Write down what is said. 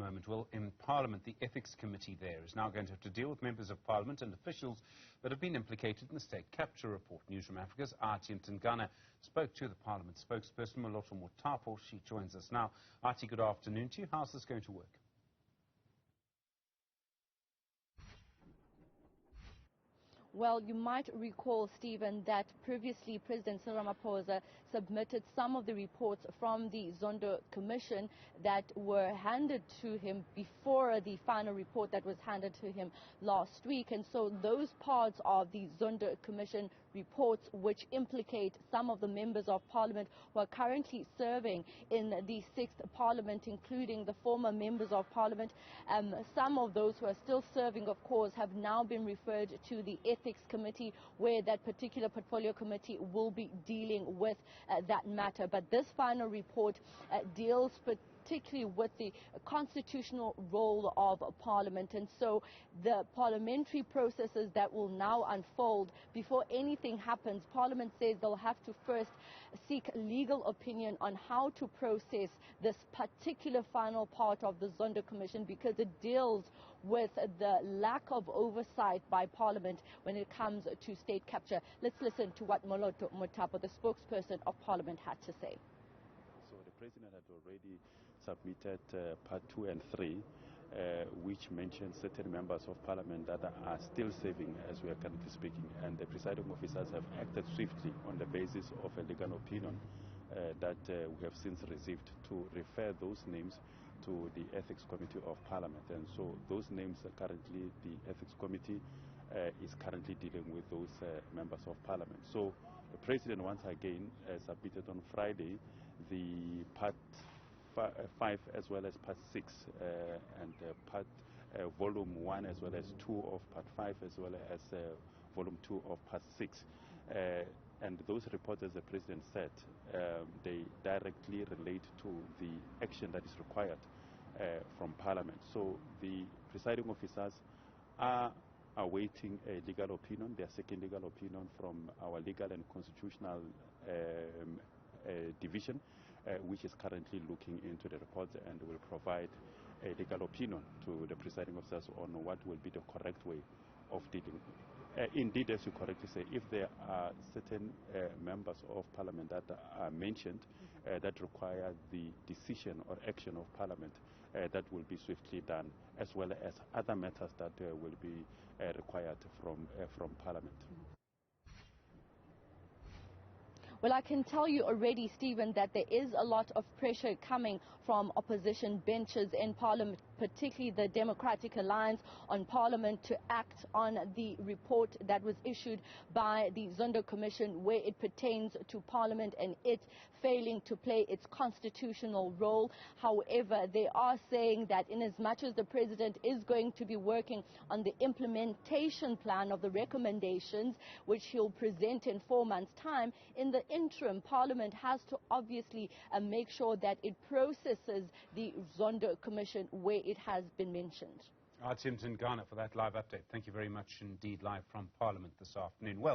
moment. Well, in Parliament, the Ethics Committee there is now going to have to deal with members of Parliament and officials that have been implicated in the state capture report. Newzroom Afrika's Athi Mtongana spoke to the Parliament spokesperson, Moloto Mutapo. She joins us now. Athi, good afternoon to you. How's this going to work? Well, you might recall, Stephen, that previously President Cyril Ramaphosa submitted some of the reports from the Zondo Commission that were handed to him before the final report that was handed to him last week. And so those parts of the Zondo Commission reports which implicate some of the members of Parliament who are currently serving in the 6th Parliament, including the former members of Parliament. Some of those who are still serving, of course, have now been referred to the Ethics Committee, where that particular portfolio committee will be dealing with that matter. But this final report deals particularly with the constitutional role of Parliament. And so the parliamentary processes that will now unfold before anything happens, Parliament says they'll have to first seek legal opinion on how to process this particular final part of the Zondo Commission, because it deals with the lack of oversight by Parliament when it comes to state capture. Let's listen to what Moloto Mutapo, the spokesperson of Parliament, had to say. So the President had already submitted part 2 and 3, which mentioned certain members of Parliament that are still serving as we are currently speaking, and the presiding officers have acted swiftly on the basis of a legal opinion that we have since received to refer those names to the Ethics Committee of Parliament. And so those names are currently, the Ethics Committee is currently dealing with those members of Parliament. So the President once again submitted on Friday the part 5 as well as part 6 and part volume 1 as well as 2 of part 5 as well as volume 2 of part 6. And those reports, as the President said, they directly relate to the action that is required from Parliament. So the presiding officers are awaiting a legal opinion, their second legal opinion from our legal and constitutional division, which is currently looking into the reports and will provide a legal opinion to the presiding officers on what will be the correct way of dealing. Indeed, as you correctly say, if there are certain members of Parliament that are mentioned that require the decision or action of Parliament, that will be swiftly done, as well as other matters that will be required from Parliament. Well, I can tell you already, Stephen, that there is a lot of pressure coming from opposition benches in Parliament, particularly the Democratic Alliance on Parliament, to act on the report that was issued by the Zondo Commission, where it pertains to Parliament and it failing to play its constitutional role. However, they are saying that in as much as the President is going to be working on the implementation plan of the recommendations, which he'll present in 4 months' time, in the interim, Parliament has to obviously make sure that it processes the Zondo Commission where it has been mentioned. Athi Mtongana for that live update. Thank you very much indeed, live from Parliament this afternoon. Well.